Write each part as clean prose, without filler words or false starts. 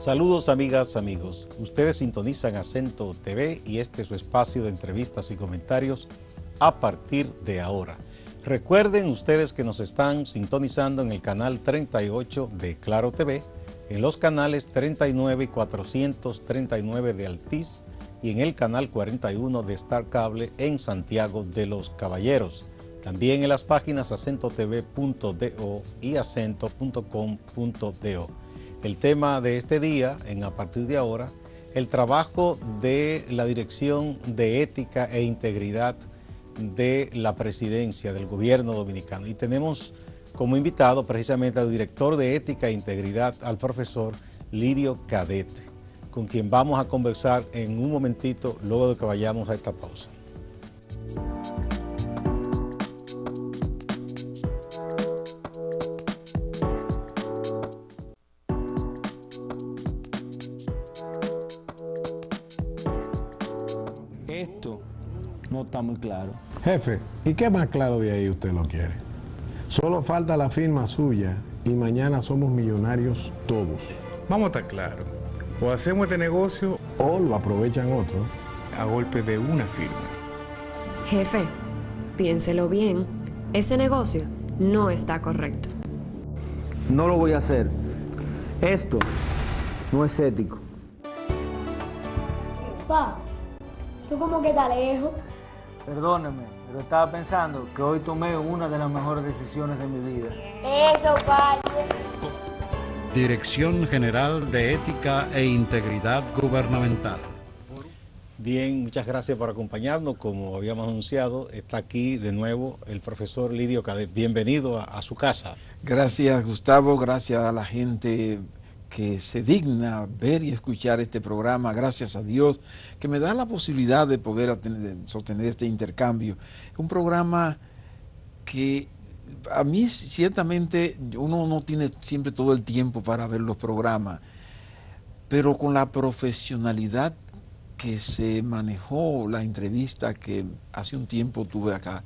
Saludos amigas, amigos. Ustedes sintonizan Acento TV y este es su espacio de entrevistas y comentarios a partir de ahora. Recuerden ustedes que nos están sintonizando en el canal 38 de Claro TV, en los canales 39 y 439 de Altiz y en el canal 41 de Star Cable en Santiago de los Caballeros. También en las páginas acentotv.do y acento.com.do. El tema de este día, a partir de ahora, el trabajo de la Dirección de Ética e Integridad de la Presidencia del Gobierno Dominicano. Y tenemos como invitado precisamente al director de Ética e Integridad, al profesor Lidio Cadet, con quien vamos a conversar en un momentito luego de que vayamos a esta pausa. Esto no está muy claro. Jefe, ¿y qué más claro de ahí usted lo quiere? Solo falta la firma suya y mañana somos millonarios todos. Vamos a estar claros. O hacemos este negocio O lo aprovechan otros. a golpe de una firma. Jefe, piénselo bien. Ese negocio no está correcto. No lo voy a hacer. Esto no es ético. Pa, tú como que estás lejos. Perdóneme, pero estaba pensando que hoy tomé una de las mejores decisiones de mi vida. Eso, padre. Dirección General de Ética e Integridad Gubernamental. Bien, muchas gracias por acompañarnos. Como habíamos anunciado, está aquí de nuevo el profesor Lidio Cadet. Bienvenido a su casa. Gracias, Gustavo, gracias a la gente que se digna ver y escuchar este programa, gracias a Dios, que me da la posibilidad de poder sostener este intercambio. Un programa que a mí ciertamente uno no tiene siempre todo el tiempo para ver los programas, pero con la profesionalidad que se manejó la entrevista que hace un tiempo tuve acá,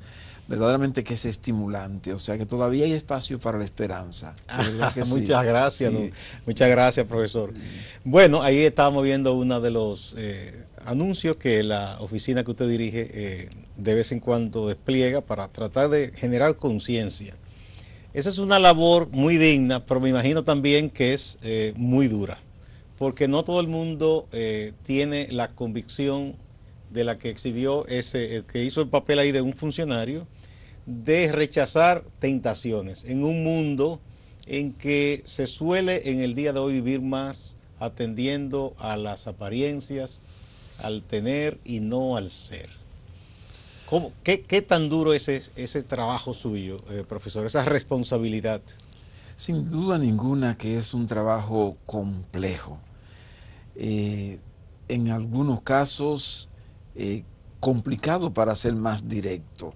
verdaderamente que es estimulante, o sea que todavía hay espacio para la esperanza. De verdad que sí. Muchas gracias, Sí. ¿no? Muchas gracias, profesor. Bueno, ahí estábamos viendo uno de los anuncios que la oficina que usted dirige de vez en cuando despliega para tratar de generar conciencia. Esa es una labor muy digna, pero me imagino también que es muy dura, porque no todo el mundo tiene la convicción de la que exhibió el que hizo el papel ahí de un funcionario, de rechazar tentaciones en un mundo en que se suele en el día de hoy vivir más atendiendo a las apariencias, al tener y no al ser. ¿Qué tan duro es ese trabajo suyo, profesor, esa responsabilidad? Sin duda ninguna que es un trabajo complejo. En algunos casos complicado, para ser más directo.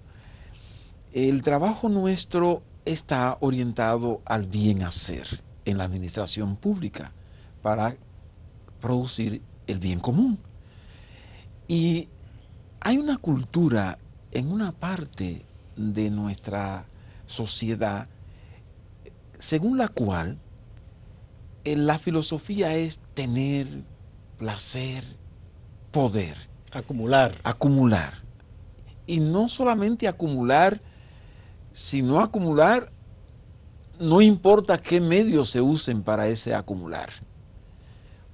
El trabajo nuestro está orientado al bien hacer en la administración pública para producir el bien común. Y hay una cultura en una parte de nuestra sociedad según la cual la filosofía es tener, placer, poder. Acumular. Acumular. Y no solamente acumular, sino acumular, no importa qué medios se usen para ese acumular.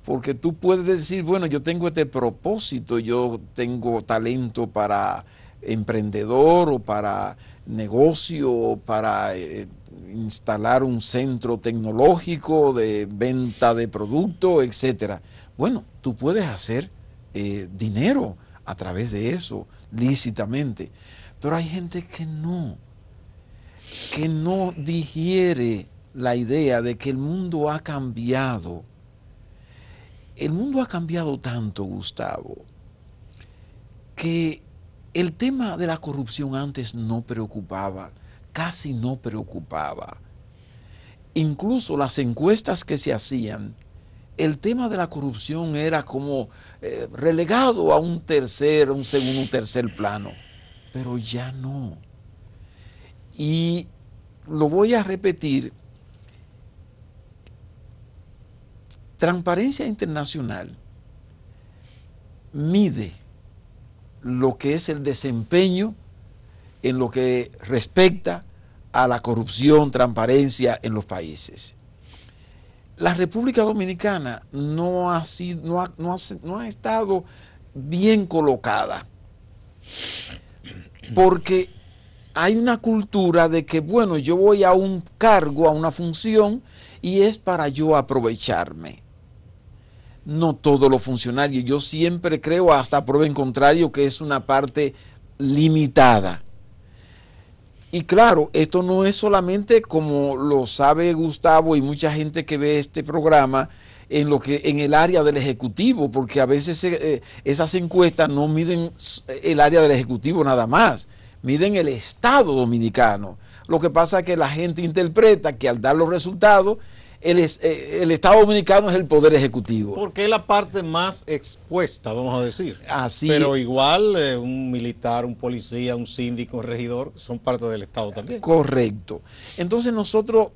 Porque tú puedes decir, bueno, yo tengo este propósito, yo tengo talento para emprendedor o para negocio o para instalar un centro tecnológico de venta de productos, etcétera. Bueno, tú puedes hacer dinero a través de eso, lícitamente. Pero hay gente que no digiere la idea de que el mundo ha cambiado. El mundo ha cambiado tanto, Gustavo, que el tema de la corrupción antes no preocupaba, casi no preocupaba. Incluso las encuestas que se hacían, el tema de la corrupción era como relegado a un segundo, un tercer plano. Pero ya no. Y lo voy a repetir, Transparencia Internacional mide lo que es el desempeño en lo que respecta a la corrupción, transparencia en los países. La República Dominicana no ha estado bien colocada, porque hay una cultura de que, bueno, yo voy a un cargo, a una función, y es para yo aprovecharme. No todos los funcionarios, yo siempre creo, hasta prueba en contrario, que es una parte limitada. Y claro, esto no es solamente, como lo sabe Gustavo y mucha gente que ve este programa, en el área del Ejecutivo, porque a veces esas encuestas no miden el área del Ejecutivo nada más, miden el Estado Dominicano. Lo que pasa es que la gente interpreta que al dar los resultados, el Estado Dominicano es el Poder Ejecutivo. Porque es la parte más expuesta, vamos a decir. Así. Pero igual un militar, un policía, un síndico, un regidor son parte del Estado también. Correcto. Entonces nosotros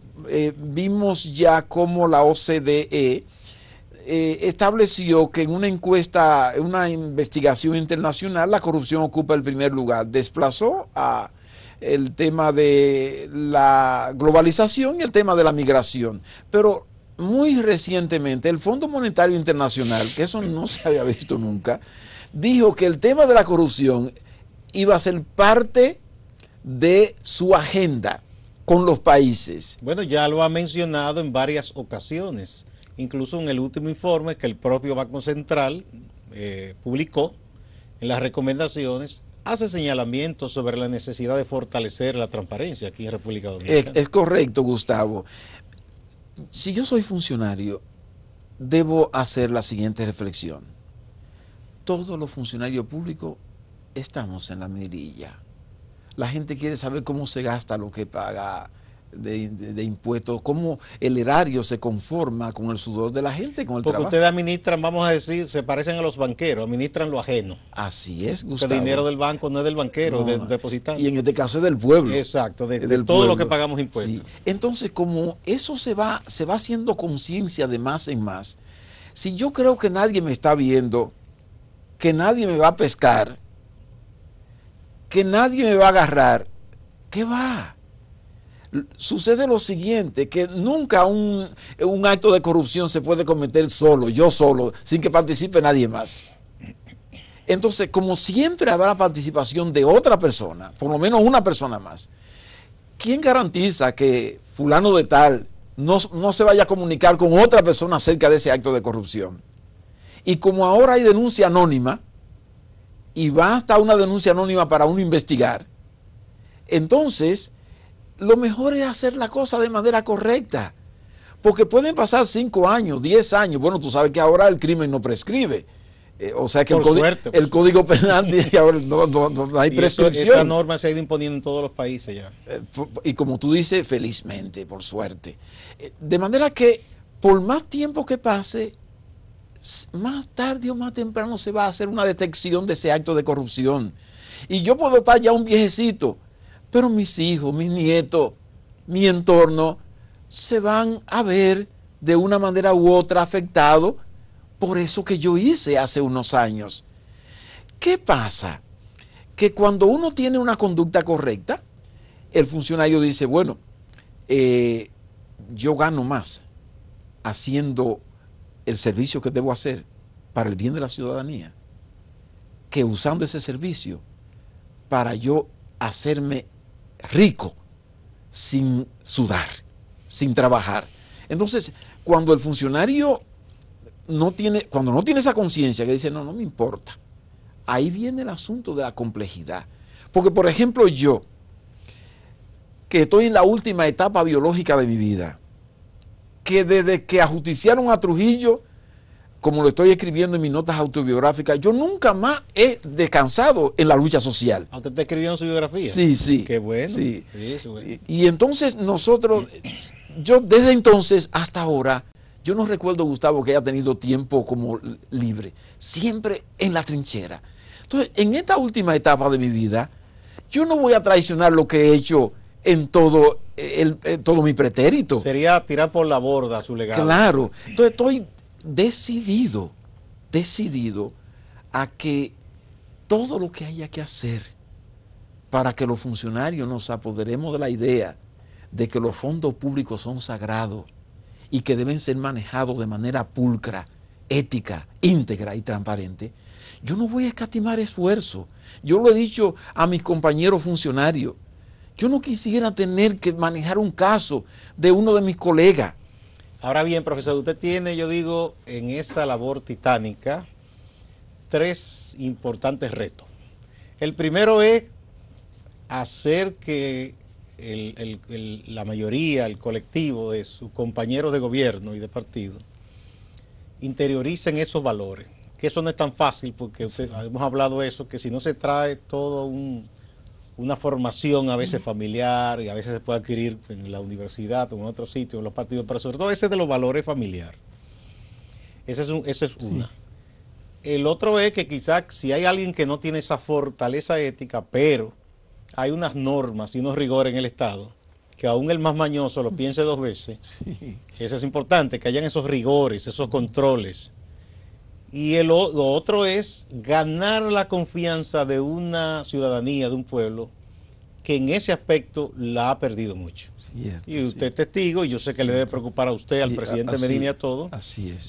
vimos ya cómo la OCDE estableció que en una encuesta, en una investigación internacional, la corrupción ocupa el primer lugar. Desplazó a el tema de la globalización y el tema de la migración. Pero muy recientemente el Fondo Monetario Internacional, que eso no se había visto nunca, dijo que el tema de la corrupción iba a ser parte de su agenda con los países. Bueno, ya lo ha mencionado en varias ocasiones, incluso en el último informe que el propio Banco Central publicó en las recomendaciones, hace señalamientos sobre la necesidad de fortalecer la transparencia aquí en República Dominicana. Es correcto, Gustavo. Si yo soy funcionario, debo hacer la siguiente reflexión. Todos los funcionarios públicos estamos en la mirilla. La gente quiere saber cómo se gasta lo que paga de impuestos, cómo el erario se conforma con el sudor de la gente, con el trabajo. Porque ustedes administran, vamos a decir, se parecen a los banqueros, administran lo ajeno. Así es, Gustavo. El dinero del banco no es del banquero, No, del depositante. Y en este caso es del pueblo. Exacto, de del todo pueblo. lo que pagamos impuestos. Sí. Entonces, como eso se va haciendo conciencia de más en más, si yo creo que nadie me está viendo, que nadie me va a pescar, que nadie me va a agarrar, ¿qué va? Sucede lo siguiente, que nunca un acto de corrupción se puede cometer solo, yo solo, sin que participe nadie más. Entonces, como siempre habrá participación de otra persona, por lo menos una persona más, ¿quién garantiza que fulano de tal no se vaya a comunicar con otra persona acerca de ese acto de corrupción? Y como ahora hay denuncia anónima, y basta una denuncia anónima para uno investigar, entonces lo mejor es hacer la cosa de manera correcta, porque pueden pasar 5 años, 10 años, bueno, tú sabes que ahora el crimen no prescribe, o sea que el Código Penal dice ahora no hay prescripción. Esa norma se ha ido imponiendo en todos los países ya. Y como tú dices, felizmente, por suerte. De manera que por más tiempo que pase, más tarde o más temprano se va a hacer una detección de ese acto de corrupción. Y yo puedo estar ya un viejecito, pero mis hijos, mis nietos, mi entorno, se van a ver de una manera u otra afectados por eso que yo hice hace unos años. ¿Qué pasa? Que cuando uno tiene una conducta correcta, el funcionario dice, bueno, yo gano más haciendo el servicio que debo hacer para el bien de la ciudadanía que usando ese servicio para yo hacerme rico sin sudar, sin trabajar. Entonces, cuando el funcionario cuando no tiene esa conciencia que dice, no me importa, ahí viene el asunto de la complejidad. Porque, por ejemplo, yo, que estoy en la última etapa biológica de mi vida, que desde que ajusticiaron a Trujillo, como lo estoy escribiendo en mis notas autobiográficas, yo nunca más he descansado en la lucha social. ¿Usted está escribiendo su biografía? Sí. Qué bueno. Sí. Sí, bueno. Y entonces yo desde entonces hasta ahora, yo no recuerdo, Gustavo, que haya tenido tiempo como libre. Siempre en la trinchera. Entonces, en esta última etapa de mi vida, yo no voy a traicionar lo que he hecho en todo mi pretérito. Sería tirar por la borda su legado. Claro. Entonces estoy decidido a que todo lo que haya que hacer para que los funcionarios nos apoderemos de la idea de que los fondos públicos son sagrados y que deben ser manejados de manera pulcra, ética, íntegra y transparente, yo no voy a escatimar esfuerzo. Yo lo he dicho a mis compañeros funcionarios. Yo no quisiera tener que manejar un caso de uno de mis colegas. Ahora bien, profesor, usted tiene, yo digo, en esa labor titánica, 3 importantes retos. El primero es hacer que la mayoría, el colectivo de sus compañeros de gobierno y de partido interioricen esos valores, que eso no es tan fácil porque hemos hablado de eso, que si no se trae todo una formación a veces familiar y a veces se puede adquirir en la universidad o en otros sitios, en los partidos, pero sobre todo ese de los valores familiares. Esa es una. El otro es que quizás si hay alguien que no tiene esa fortaleza ética, pero hay unas normas y unos rigores en el Estado, que aún el más mañoso lo piense 2 veces. Sí. Eso es importante, que hayan esos rigores, esos controles. Y lo otro es ganar la confianza de una ciudadanía, de un pueblo, que en ese aspecto la ha perdido mucho. Cierto, y usted es testigo, y yo sé que le debe preocupar a usted, al presidente Medina y a todos,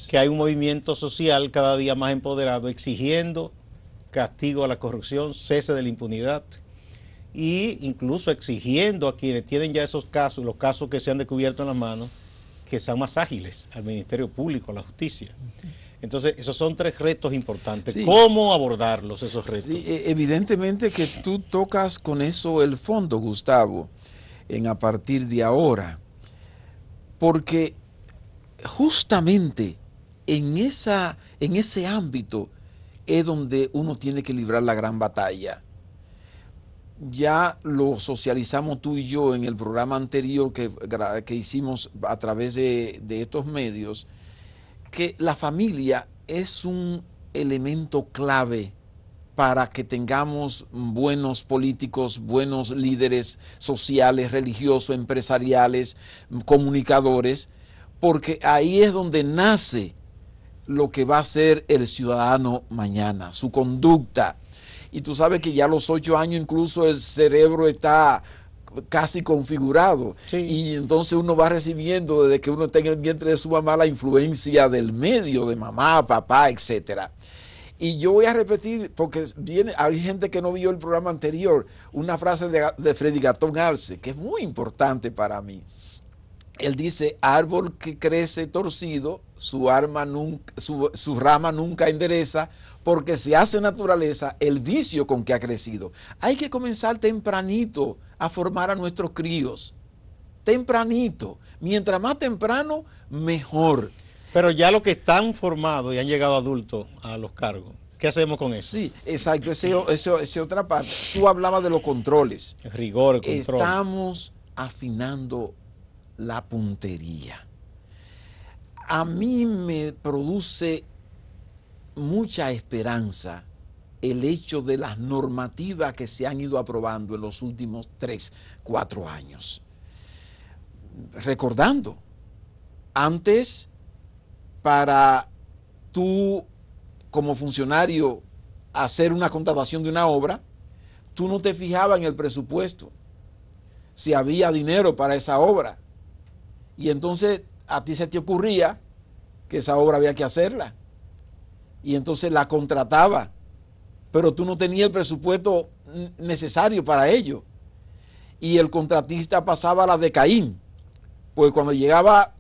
que hay un movimiento social cada día más empoderado, exigiendo castigo a la corrupción, cese de la impunidad, y incluso exigiendo a quienes tienen ya esos casos, los casos que se han descubierto en las manos, que sean más ágiles al Ministerio Público, a la justicia. Entonces, esos son 3 retos importantes. Sí. ¿Cómo abordarlos, esos retos? Sí, evidentemente que tú tocas con eso el fondo, Gustavo, a partir de ahora, porque justamente en ese ámbito es donde uno tiene que librar la gran batalla. Ya lo socializamos tú y yo en el programa anterior que hicimos a través de estos medios, que la familia es un elemento clave para que tengamos buenos políticos, buenos líderes sociales, religiosos, empresariales, comunicadores, porque ahí es donde nace lo que va a ser el ciudadano mañana, su conducta. Y tú sabes que ya a los 8 años incluso el cerebro está casi configurado. Sí. Y entonces uno va recibiendo desde que uno está en el vientre de su mamá la influencia del medio, de mamá, papá, etcétera. Y yo voy a repetir, porque hay gente que no vio el programa anterior, una frase de Freddy Gatón Arce, que es muy importante para mí. Él dice: árbol que crece torcido, su rama nunca endereza, porque se hace naturaleza el vicio con que ha crecido. Hay que comenzar tempranito a formar a nuestros críos. Tempranito. Mientras más temprano, mejor. Pero ya los que están formados y han llegado adultos a los cargos, ¿qué hacemos con eso? Sí, exacto. Esa otra parte. Tú hablabas de los controles. El rigor, el control. Estamos afinando la puntería. A mí me produce mucha esperanza el hecho de las normativas que se han ido aprobando en los últimos 3, 4 años. Recordando, antes, para tú como funcionario hacer una contratación de una obra, tú no te fijabas en el presupuesto, si había dinero para esa obra. Y entonces a ti se te ocurría que esa obra había que hacerla. Y entonces la contrataba, pero tú no tenías el presupuesto necesario para ello. Y el contratista pasaba a la de Caín, pues cuando llegaba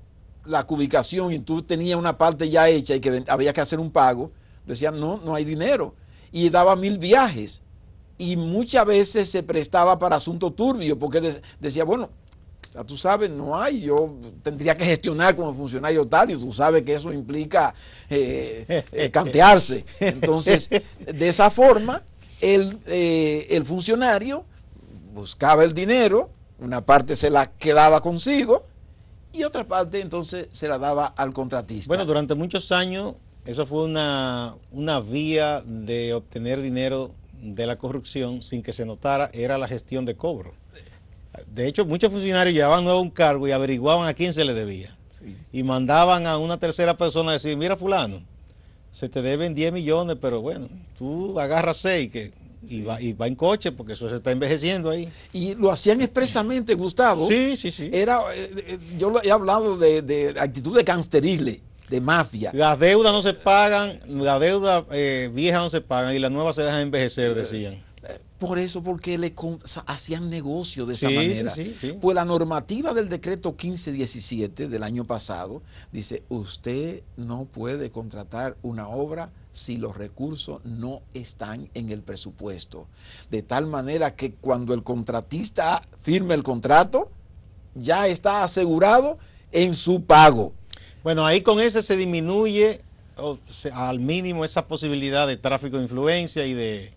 la cubicación y tú tenías una parte ya hecha y que había que hacer un pago, decían no hay dinero. Y daba 1000 viajes. Y muchas veces se prestaba para asuntos turbios, porque decía, bueno, tú sabes, no hay, yo tendría que gestionar como funcionario tal, y tú sabes que eso implica cantearse. Entonces, de esa forma, el funcionario buscaba el dinero, una parte se la quedaba consigo, y otra parte entonces se la daba al contratista. Bueno, durante muchos años, eso fue una vía de obtener dinero de la corrupción sin que se notara, era la gestión de cobro. De hecho, muchos funcionarios llevaban nuevo un cargo y averiguaban a quién se le debía. y mandaban a una tercera persona a decir, mira fulano, se te deben 10 millones, pero bueno, tú agarras 6 y va en coche porque eso se está envejeciendo ahí. Y lo hacían expresamente, Gustavo. Sí, sí, sí. Yo he hablado de actitud de gangsteriles, de mafia. Las deudas no se pagan, las deudas viejas no se pagan y las nuevas se dejan envejecer, decían. Por eso, porque hacían negocio de esa Sí, manera. sí. Pues la normativa del decreto 1517 del año pasado dice, usted no puede contratar una obra si los recursos no están en el presupuesto. De tal manera que cuando el contratista firme el contrato, ya está asegurado en su pago. Bueno, ahí con ese se disminuye al mínimo esa posibilidad de tráfico de influencia y de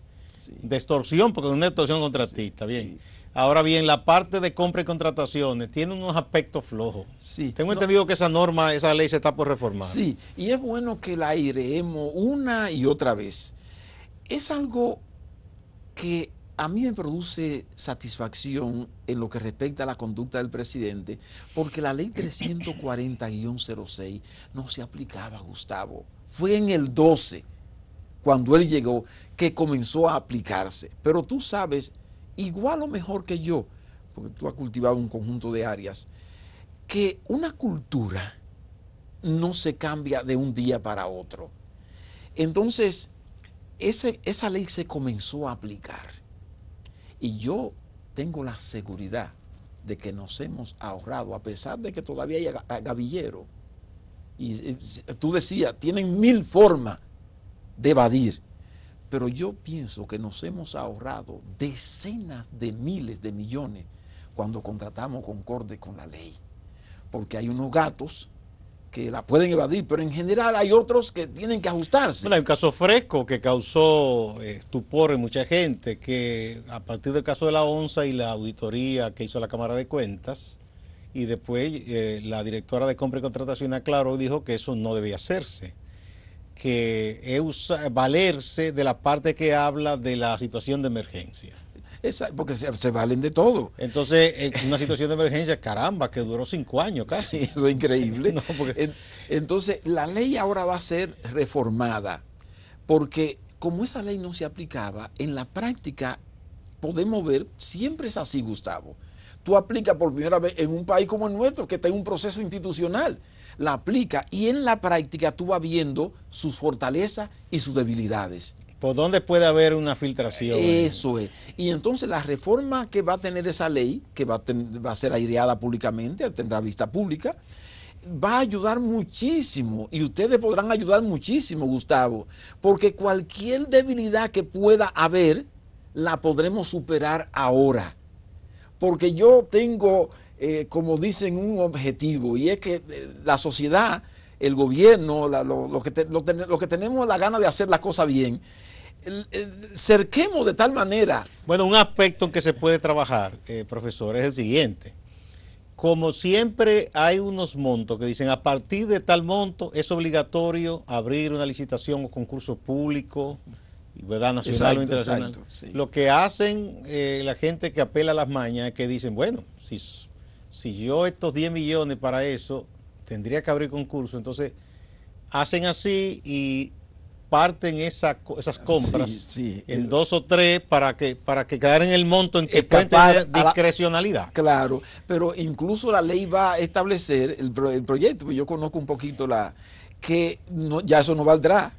extorsión, porque es una extorsión contratista, bien. Sí. Ahora bien, la parte de compra y contrataciones tiene unos aspectos flojos. Sí. Tengo entendido que esa norma, esa ley se está por reformar. Sí, y es bueno que la aireemos una y otra vez. Es algo que a mí me produce satisfacción en lo que respecta a la conducta del presidente, porque la ley 340-06 no se aplicaba, Gustavo. Fue en el 12, cuando él llegó, que comenzó a aplicarse. Pero tú sabes, igual o mejor que yo, porque tú has cultivado un conjunto de áreas, que una cultura no se cambia de un día para otro. Entonces, esa ley se comenzó a aplicar. Y yo tengo la seguridad de que nos hemos ahorrado, a pesar de que todavía hay gavillero. Y tú decías, tienen 1000 formas de evadir. Pero yo pienso que nos hemos ahorrado decenas de miles de millones cuando contratamos concorde con la ley. Porque hay unos gatos que la pueden evadir, pero en general hay otros que tienen que ajustarse. Bueno, hay un caso fresco que causó estupor en mucha gente, que a partir del caso de la ONSA y la auditoría que hizo la Cámara de Cuentas, y después la directora de compra y contratación aclaró y dijo que eso no debía hacerse, que es valerse de la parte que habla de la situación de emergencia. Porque se valen de todo. Entonces, en una situación de emergencia, caramba, que duró 5 años casi. Sí, eso es increíble. No, porque... Entonces, la ley ahora va a ser reformada, porque como esa ley no se aplicaba, en la práctica podemos ver, siempre es así, Gustavo. Tú aplicas por primera vez en un país como el nuestro, que está en un proceso institucional, la aplica y en la práctica tú vas viendo sus fortalezas y sus debilidades. ¿Por dónde puede haber una filtración? Eso es. Y entonces la reforma que va a tener esa ley, que va a ser aireada públicamente, tendrá vista pública, va a ayudar muchísimo. Y ustedes podrán ayudar muchísimo, Gustavo, porque cualquier debilidad que pueda haber, la podremos superar ahora. Porque yo tengo, como dicen, un objetivo, y es que la sociedad, el gobierno, lo que tenemos la gana de hacer la cosa bien, cerquemos de tal manera. Bueno, un aspecto en que se puede trabajar, profesor, es el siguiente. Como siempre hay unos montos que dicen a partir de tal monto es obligatorio abrir una licitación o concurso público, ¿verdad? Nacional o internacional. Exacto, sí. Lo que hacen la gente que apela a las mañas es que dicen, bueno, si yo estos 10 millones para eso, tendría que abrir concurso. Entonces, hacen así y parten esas compras en 2 o 3 para que quedar en el monto en que pueden tener discrecionalidad. Claro, pero incluso la ley va a establecer el proyecto, yo conozco un poquito que ya eso no valdrá,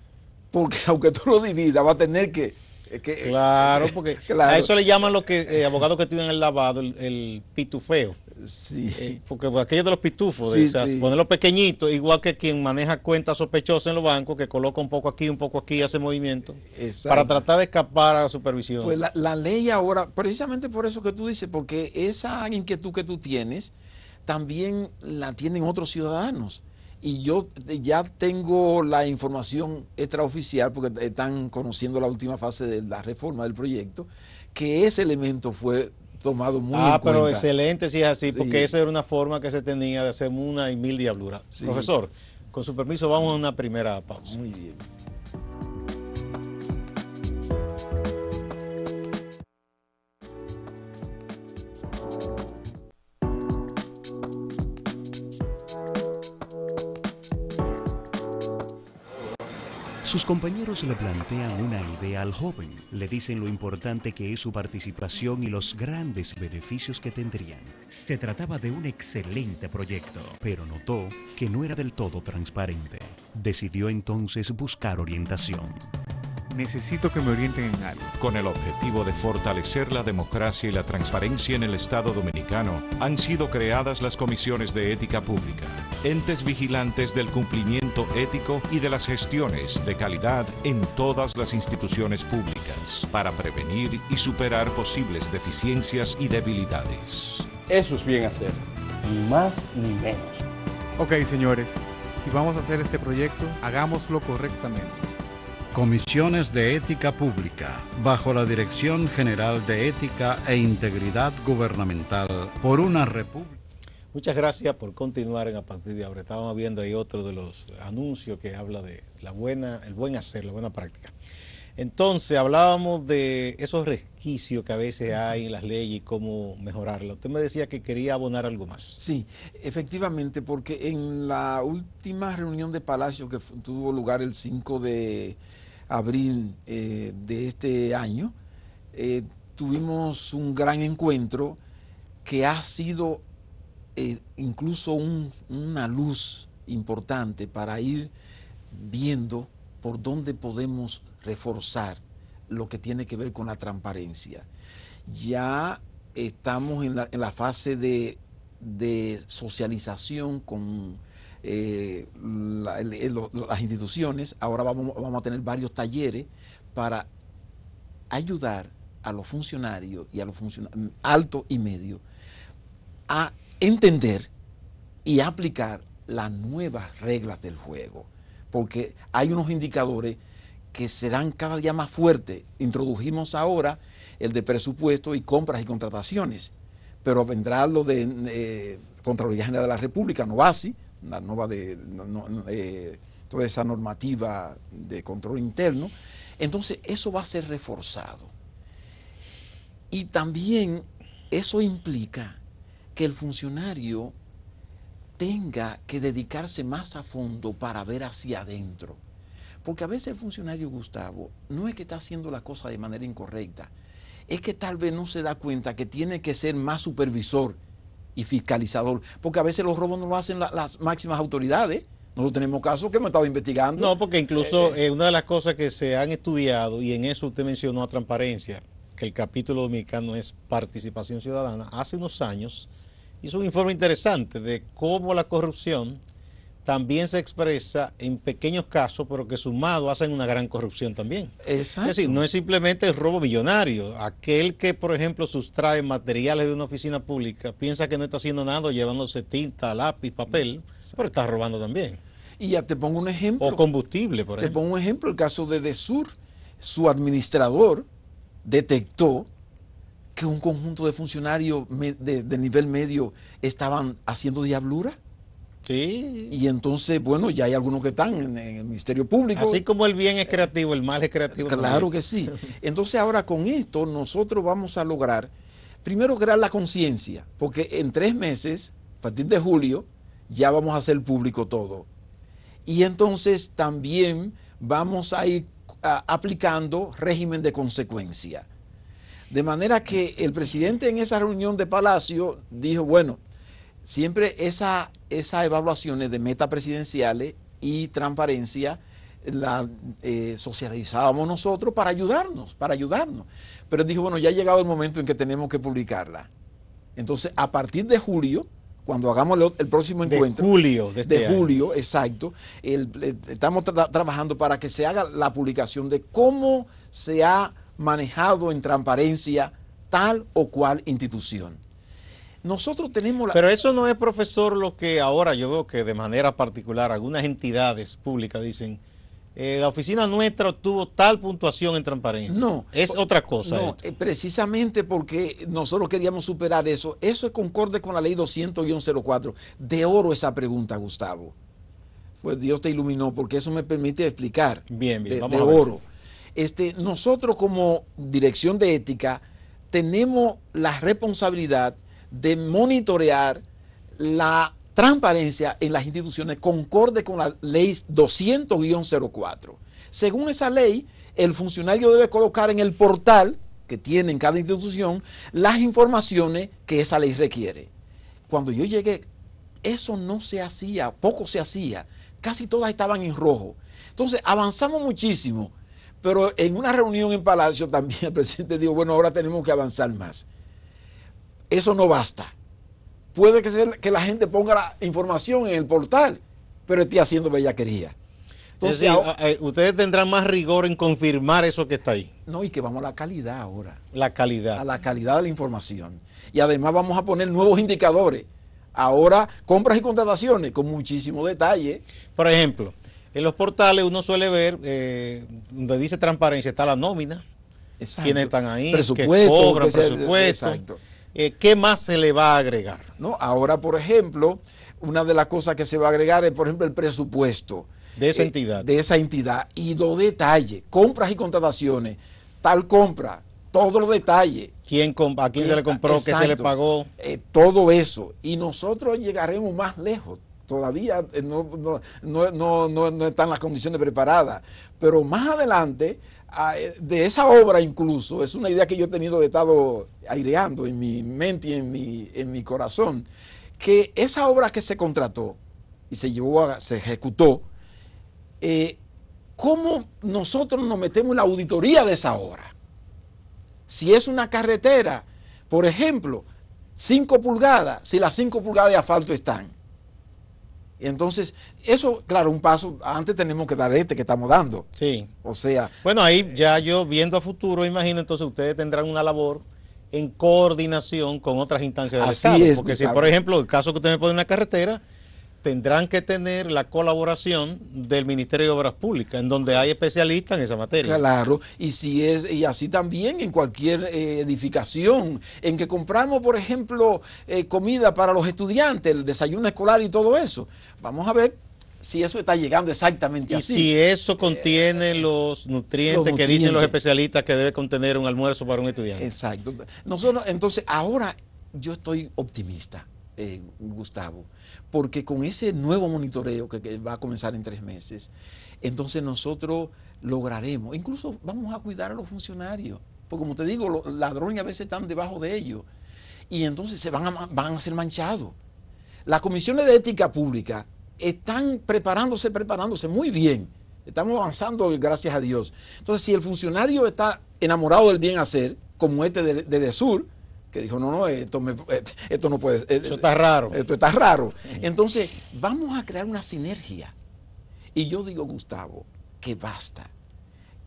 porque aunque tú lo dividas va a tener que claro, porque claro. A eso le llaman lo que abogados que estudian el lavado, el pitufeo. Sí. Porque aquello de los pitufos, sí, o sea, ponerlo pequeñito, igual que quien maneja cuentas sospechosas en los bancos, que coloca un poco aquí, hace movimiento, para tratar de escapar a la supervisión. Pues la ley ahora, precisamente por eso que tú dices, porque esa inquietud que tú tienes, también la tienen otros ciudadanos. Y yo ya tengo la información extraoficial, porque están conociendo la última fase de la reforma del proyecto, que ese elemento fue tomado muy en cuenta. Pero excelente si es así, porque esa era una forma que se tenía de hacer una y mil diabluras. Sí. Profesor, con su permiso vamos a una primera pausa. Muy bien. Sus compañeros le plantean una idea al joven, le dicen lo importante que es su participación y los grandes beneficios que tendrían. Se trataba de un excelente proyecto, pero notó que no era del todo transparente. Decidió entonces buscar orientación. Necesito que me orienten en algo. Con el objetivo de fortalecer la democracia y la transparencia en el Estado Dominicano, han sido creadas las comisiones de ética pública, entes vigilantes del cumplimiento ético y de las gestiones de calidad en todas las instituciones públicas, para prevenir y superar posibles deficiencias y debilidades. Eso es bien hacer, ni más ni menos. Ok, señores, si vamos a hacer este proyecto, hagámoslo correctamente. Comisiones de Ética Pública, bajo la Dirección General de Ética e Integridad Gubernamental, por una república. Muchas gracias por continuar a partir de ahora. Estábamos viendo ahí otro de los anuncios que habla de el buen hacer, la buena práctica. Entonces, hablábamos de esos resquicios que a veces hay en las leyes y cómo mejorarlo. Usted me decía que quería abonar algo más. Sí, efectivamente, porque en la última reunión de Palacio que tuvo lugar el 5 de abril de este año, tuvimos un gran encuentro que ha sido incluso una luz importante para ir viendo por dónde podemos reforzar lo que tiene que ver con la transparencia. Ya estamos en la fase de socialización con las instituciones. Ahora vamos a tener varios talleres para ayudar a los funcionarios y a los funcionarios altos y medios a entender y aplicar las nuevas reglas del juego, porque hay unos indicadores que serán cada día más fuertes. Introdujimos ahora el de presupuesto y compras y contrataciones, pero vendrá lo de Contraloría General de la República, NOVASI, la nueva toda esa normativa de control interno. Entonces eso va a ser reforzado, y también eso implica que el funcionario tenga que dedicarse más a fondo para ver hacia adentro. Porque a veces el funcionario, Gustavo, no es que está haciendo la cosa de manera incorrecta, es que tal vez no se da cuenta que tiene que ser más supervisor y fiscalizador, porque a veces los robos no lo hacen las máximas autoridades. Nosotros tenemos casos que hemos estado investigando. No, porque incluso una de las cosas que se han estudiado, y en eso usted mencionó a transparencia, que el capítulo dominicano es participación ciudadana, hace unos años hizo un informe interesante de cómo la corrupción también se expresa en pequeños casos, pero que sumado hacen una gran corrupción también. Exacto. Es decir, no es simplemente el robo millonario. Aquel que, por ejemplo, sustrae materiales de una oficina pública, piensa que no está haciendo nada, llevándose tinta, lápiz, papel, pero está robando también. Y ya te pongo un ejemplo. O combustible, por ejemplo. Te pongo un ejemplo, el caso de Desur. Su administrador detectó que un conjunto de funcionarios de nivel medio estaban haciendo diablura. Sí. Y entonces, bueno, ya hay algunos que están en el Ministerio Público. Así como el bien es creativo, el mal es creativo. Claro también. Que sí. Entonces ahora con esto nosotros vamos a lograr, primero, crear la conciencia, porque en 3 meses, a partir de julio, ya vamos a hacer público todo. Y entonces también vamos a ir aplicando régimen de consecuencia. De manera que el presidente en esa reunión de Palacio dijo, bueno, siempre esas evaluaciones de metas presidenciales y transparencia la socializábamos nosotros para ayudarnos. Pero dijo, bueno, ya ha llegado el momento en que tenemos que publicarla. Entonces, a partir de julio, cuando hagamos el próximo encuentro. De julio de este julio, año. Exacto. Estamos trabajando para que se haga la publicación de cómo se ha manejado en transparencia tal o cual institución. Nosotros tenemos Pero eso no es, profesor, lo que ahora yo veo que de manera particular algunas entidades públicas dicen, la oficina nuestra obtuvo tal puntuación en transparencia. No. Es otra cosa. No, precisamente porque nosotros queríamos superar eso. Eso es concorde con la ley 200-04. De oro esa pregunta, Gustavo. Pues Dios te iluminó, porque eso me permite explicar. Bien, vamos de oro. Nosotros como dirección de ética tenemos la responsabilidad de monitorear la transparencia en las instituciones concorde con la ley 200-04. según esa ley, el funcionario debe colocar en el portal que tiene en cada institución las informaciones que esa ley requiere. Cuando yo llegué, eso no se hacía, poco se hacía, casi todas estaban en rojo. Entonces avanzamos muchísimo, pero en una reunión en Palacio también el presidente dijo, bueno, ahora tenemos que avanzar más. Eso no basta. Puede que la gente ponga la información en el portal, pero esté haciendo bellaquería. Entonces, es decir, ustedes tendrán más rigor en confirmar eso que está ahí. No, y que vamos a la calidad ahora. La calidad. A la calidad de la información. Y además vamos a poner nuevos indicadores. Ahora, compras y contrataciones con muchísimo detalle. Por ejemplo, en los portales uno suele ver, donde dice transparencia, está la nómina. Exacto. Quiénes están ahí, presupuesto, que cobran que presupuesto. Exacto. ¿Qué más se le va a agregar? No, ahora, por ejemplo, una de las cosas que se va a agregar es, por ejemplo, el presupuesto. De esa entidad. De esa entidad. Y los detalles, compras y contrataciones, tal compra, todos los detalles. ¿A quién se le compró? Exacto. ¿Qué se le pagó? Todo eso. Y nosotros llegaremos más lejos. Todavía no están las condiciones preparadas. Pero más adelante, de esa obra incluso, es una idea que yo he tenido, he estado aireando en mi mente y en mi corazón, que esa obra que se contrató y se ejecutó, ¿cómo nosotros nos metemos en la auditoría de esa obra? Si es una carretera, por ejemplo, 5 pulgadas, si las 5 pulgadas de asfalto están. Entonces, eso, claro, un paso, antes tenemos que dar que estamos dando. Sí. O sea. Bueno, ahí ya yo viendo a futuro, imagino, entonces ustedes tendrán una labor en coordinación con otras instancias del Estado. Porque si, por ejemplo, el caso que usted me pone en una carretera, tendrán que tener la colaboración del Ministerio de Obras Públicas, en donde hay especialistas en esa materia. Claro, y así también en cualquier edificación, en que compramos, por ejemplo, comida para los estudiantes, el desayuno escolar y todo eso. Vamos a ver si eso está llegando exactamente así. Y si eso contiene los nutrientes que dicen los especialistas que debe contener un almuerzo para un estudiante. Exacto. Nosotros, entonces, ahora yo estoy optimista, Gustavo, porque con ese nuevo monitoreo que va a comenzar en 3 meses, entonces nosotros lograremos, incluso vamos a cuidar a los funcionarios, porque como te digo, los ladrones a veces están debajo de ellos, y entonces van a ser manchados. Las comisiones de ética pública están preparándose muy bien, estamos avanzando gracias a Dios. Entonces, si el funcionario está enamorado del bien hacer, como este de DESUR, que dijo, no, esto no puede, eso está raro. Esto está raro. Entonces, vamos a crear una sinergia. Y yo digo, Gustavo, que basta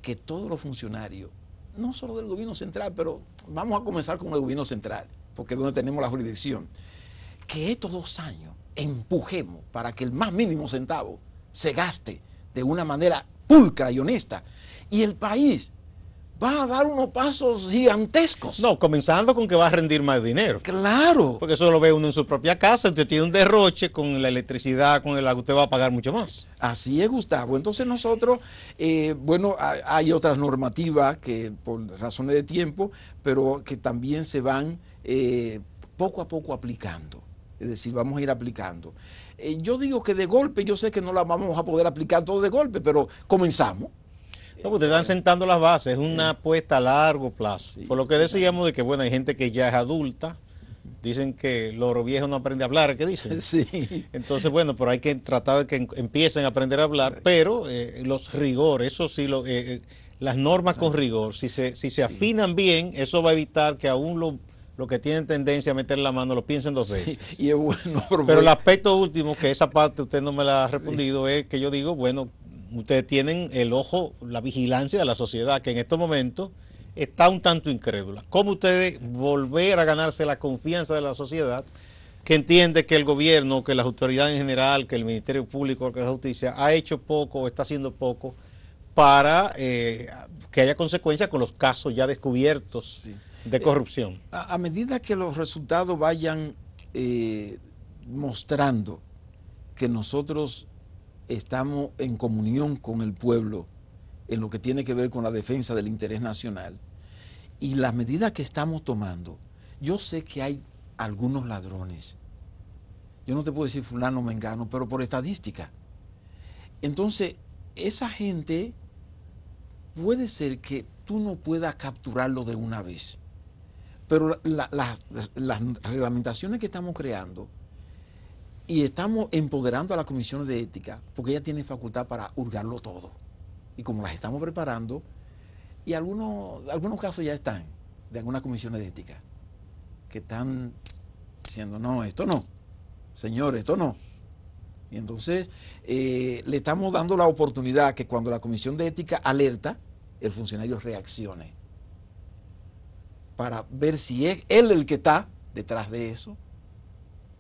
que todos los funcionarios, no solo del gobierno central, pero vamos a comenzar con el gobierno central, porque es donde tenemos la jurisdicción, que estos 2 años empujemos para que el más mínimo centavo se gaste de una manera pulcra y honesta, y el país va a dar unos pasos gigantescos. No, comenzando con que va a rendir más dinero. Claro. Porque eso lo ve uno en su propia casa, usted tiene un derroche con la electricidad, con el agua, usted va a pagar mucho más. Así es, Gustavo. Entonces nosotros, bueno, hay otras normativas que por razones de tiempo, pero que también se van poco a poco aplicando. Es decir, vamos a ir aplicando. Yo digo que de golpe, yo sé que no la vamos a poder aplicar todo de golpe, pero comenzamos. No, ustedes están sentando las bases, es una apuesta a largo plazo. Sí, por lo que decíamos de que, bueno, hay gente que ya es adulta, dicen que loro viejo no aprende a hablar, ¿qué dicen? Sí. Entonces, bueno, pero hay que tratar de que empiecen a aprender a hablar, pero los rigores, eso sí, las normas con rigor, si se afinan bien, eso va a evitar que aún lo que tienen tendencia a meter la mano lo piensen 2 veces. Sí, y es bueno, pero el aspecto último, que esa parte usted no me la ha respondido, es que yo digo, bueno, ustedes tienen el ojo, la vigilancia de la sociedad, que en estos momentos está un tanto incrédula. ¿Cómo ustedes volver a ganarse la confianza de la sociedad, que entiende que el gobierno, que las autoridades en general, que el Ministerio Público, que la Justicia, ha hecho poco, está haciendo poco para que haya consecuencias con los casos ya descubiertos de corrupción? A medida que los resultados vayan mostrando que nosotros estamos en comunión con el pueblo en lo que tiene que ver con la defensa del interés nacional y las medidas que estamos tomando, yo sé que hay algunos ladrones. Yo no te puedo decir fulano, mengano, pero por estadística. Entonces, esa gente puede ser que tú no puedas capturarlo de una vez, pero las reglamentaciones que estamos creando y estamos empoderando a las comisiones de ética, porque ella tiene facultad para hurgarlo todo. Y como las estamos preparando, y algunos casos ya están, de algunas comisiones de ética, que están diciendo, no, esto no, señor, esto no. Y entonces le estamos dando la oportunidad que cuando la comisión de ética alerta, el funcionario reaccione para ver si es él el que está detrás de eso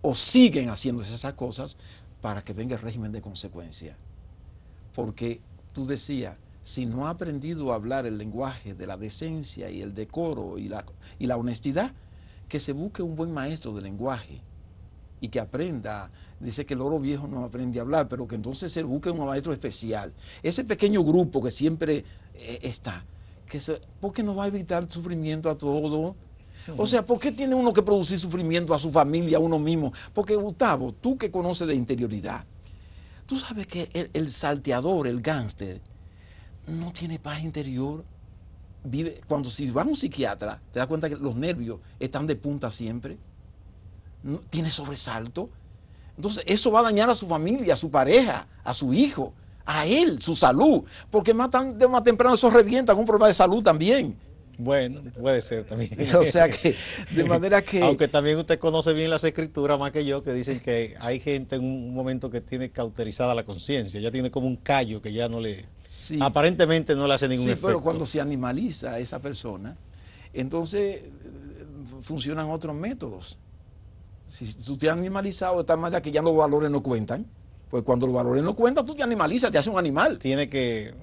o siguen haciéndose esas cosas para que venga el régimen de consecuencia. Porque tú decías, si no ha aprendido a hablar el lenguaje de la decencia y el decoro y la honestidad, que se busque un buen maestro de lenguaje y que aprenda. Dice que el loro viejo no aprende a hablar, pero que entonces se busque un maestro especial. Ese pequeño grupo que siempre está, ¿por qué no va a evitar sufrimiento a todos? O sea, ¿por qué tiene uno que producir sufrimiento a su familia, a uno mismo? Porque, Gustavo, tú que conoces de interioridad, tú sabes que el salteador, el gángster, no tiene paz interior. Si va a un psiquiatra, te das cuenta que los nervios están de punta siempre. No, tiene sobresalto. Entonces, eso va a dañar a su familia, a su pareja, a su hijo, a él, su salud. Porque más temprano eso revienta con un problema de salud también. Bueno, puede ser también. O sea que, de manera que... Aunque también usted conoce bien las escrituras más que yo, que dicen que hay gente en un momento que tiene cauterizada la conciencia, ya tiene como un callo que ya no le... Sí. Aparentemente no le hace ningún efecto. Pero cuando se animaliza a esa persona, entonces funcionan otros métodos. Si tú te has animalizado de tal manera que ya los valores no cuentan, pues cuando los valores no cuentan, tú te animalizas, te haces un animal. Tiene que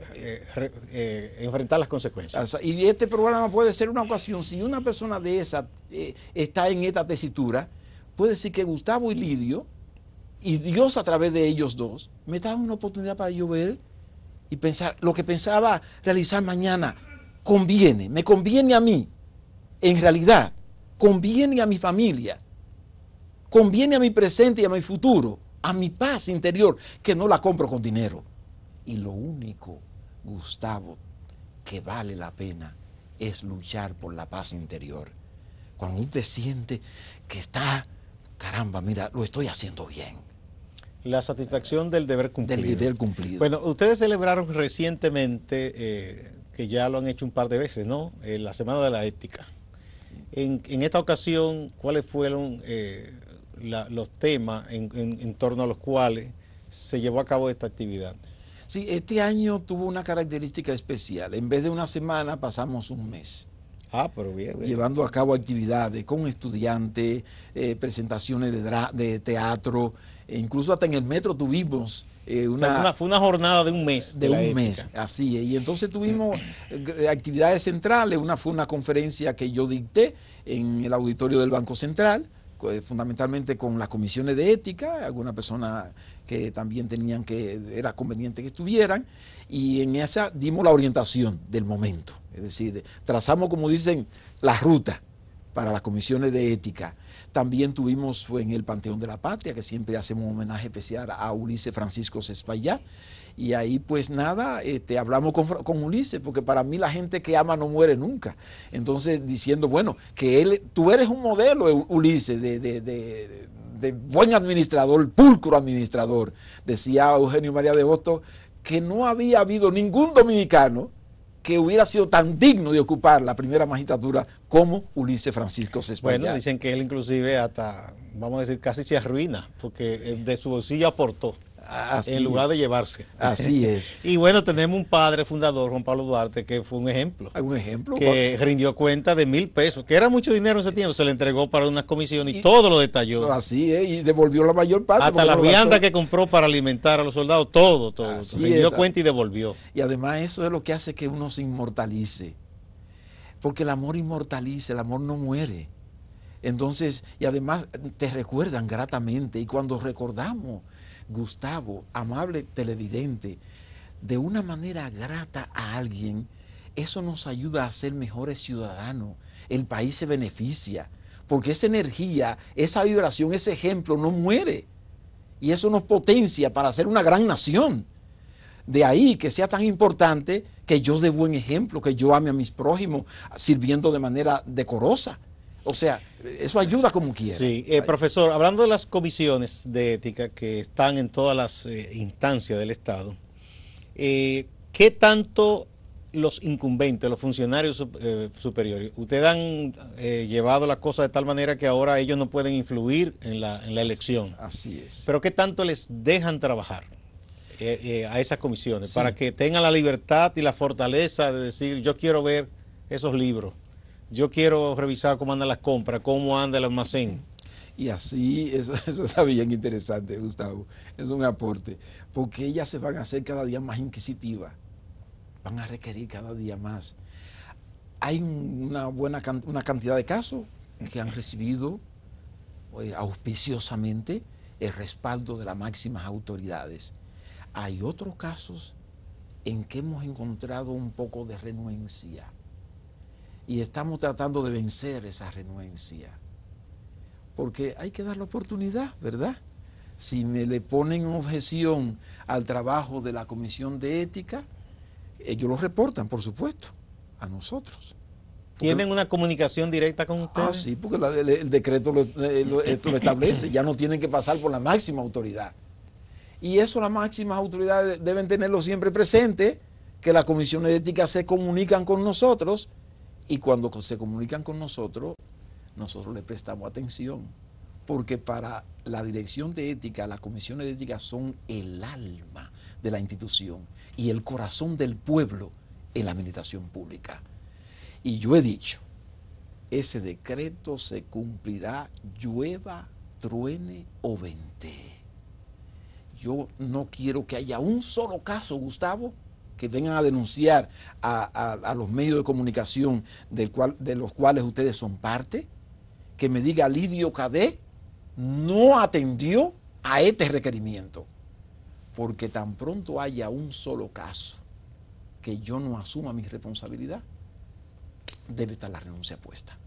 enfrentar las consecuencias. Y este programa puede ser una ocasión, si una persona de esa está en esta tesitura, puede decir que Gustavo y Lidio, y Dios a través de ellos dos, me está dando una oportunidad para yo ver y pensar, lo que pensaba realizar mañana, me conviene a mí, en realidad, conviene a mi familia, conviene a mi presente y a mi futuro, a mi paz interior, que no la compro con dinero. Y lo único, Gustavo, que vale la pena es luchar por la paz interior. Cuando usted siente que está, caramba, mira, lo estoy haciendo bien. La satisfacción del deber cumplido. Del deber cumplido. Bueno, ustedes celebraron recientemente, que ya lo han hecho un par de veces, ¿no? La Semana de la Ética. En esta ocasión, ¿cuáles fueron los temas en torno a los cuales se llevó a cabo esta actividad? Sí, este año tuvo una característica especial. En vez de una semana, pasamos un mes. Ah, pero bien. Llevando a cabo actividades con estudiantes, presentaciones de teatro, e incluso hasta en el metro tuvimos fue una jornada de un mes. De un mes, así es. Y entonces tuvimos actividades centrales. Una fue una conferencia que yo dicté en el auditorio del Banco Central, fundamentalmente con las comisiones de ética, algunas personas que también era conveniente que estuvieran, y en esa dimos la orientación del momento, es decir, trazamos, como dicen, la ruta para las comisiones de ética. También tuvimos en el Panteón de la Patria, que siempre hacemos un homenaje especial a Ulises Francisco Espaillá, y ahí pues nada, hablamos con Ulises, porque para mí la gente que ama no muere nunca. Entonces diciendo, bueno, que tú eres un modelo, Ulises, de buen administrador, pulcro administrador. Decía Eugenio María de Hostos que no había habido ningún dominicano que hubiera sido tan digno de ocupar la primera magistratura como Ulises Francisco Espaillá. Bueno, dicen que él inclusive hasta, vamos a decir, casi se arruina, porque de su bolsillo aportó. En lugar de llevarse. Así es. Y bueno, tenemos un padre fundador, Juan Pablo Duarte, que fue un ejemplo. Un ejemplo. Que rindió cuenta de 1,000 pesos, que era mucho dinero en ese tiempo, se le entregó para unas comisiones y todo lo detalló. Así es, y devolvió la mayor parte. Hasta la vianda que compró para alimentar a los soldados, todo. Rindió cuenta y devolvió. Y además eso es lo que hace que uno se inmortalice. Porque el amor inmortaliza, el amor no muere. Entonces, y además te recuerdan gratamente, y cuando recordamos, Gustavo, amable televidente, de una manera grata a alguien, eso nos ayuda a ser mejores ciudadanos. El país se beneficia, porque esa energía, esa vibración, ese ejemplo no muere. Y eso nos potencia para ser una gran nación. De ahí que sea tan importante que yo dé buen ejemplo, que yo ame a mis prójimos sirviendo de manera decorosa. O sea, eso ayuda como quiera. Sí, profesor, hablando de las comisiones de ética que están en todas las instancias del Estado, ¿qué tanto los incumbentes, los funcionarios superiores, ustedes han llevado la cosa de tal manera que ahora ellos no pueden influir en la elección? Así es. Pero ¿qué tanto les dejan trabajar a esas comisiones para que tengan la libertad y la fortaleza de decir, yo quiero ver esos libros, yo quiero revisar cómo andan las compras, cómo anda el almacén? Y así, eso está bien interesante, Gustavo, es un aporte, porque ellas se van a hacer cada día más inquisitivas, van a requerir cada día más. Hay una cantidad de casos que han recibido auspiciosamente el respaldo de las máximas autoridades. Hay otros casos en que hemos encontrado un poco de renuencia y estamos tratando de vencer esa renuencia, porque hay que dar la oportunidad, ¿verdad? Si me le ponen objeción al trabajo de la Comisión de Ética, ellos lo reportan, por supuesto, a nosotros. ¿Tienen una comunicación directa con ustedes? Sí, porque el decreto esto lo establece, ya no tienen que pasar por la máxima autoridad. Y eso las máximas autoridades deben tenerlo siempre presente, que las comisiones de ética se comunican con nosotros, y cuando se comunican con nosotros, nosotros les prestamos atención, porque para la dirección de ética, las comisiones de ética son el alma de la institución y el corazón del pueblo en la administración pública. Y yo he dicho, ese decreto se cumplirá llueva, truene o ventee. Yo no quiero que haya un solo caso, Gustavo, que vengan a denunciar a los medios de comunicación de los cuales ustedes son parte, que me diga Lidio Cadet no atendió a este requerimiento, porque tan pronto haya un solo caso que yo no asuma mi responsabilidad, debe estar la renuncia puesta.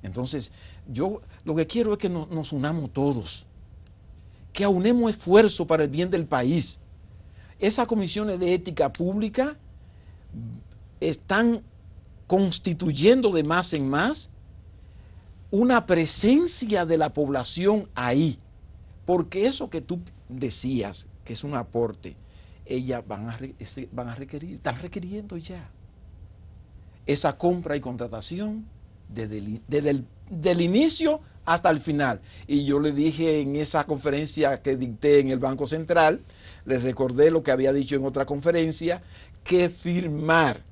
Entonces, yo lo que quiero es que nos unamos todos, que aunemos esfuerzo para el bien del país. Esas comisiones de ética pública están constituyendo de más en más una presencia de la población ahí, porque eso que tú decías, que es un aporte, ellas van a requerir, están requiriendo ya esa compra y contratación desde el inicio hasta el final. Y yo le dije en esa conferencia que dicté en el Banco Central, les recordé lo que había dicho en otra conferencia, que firmar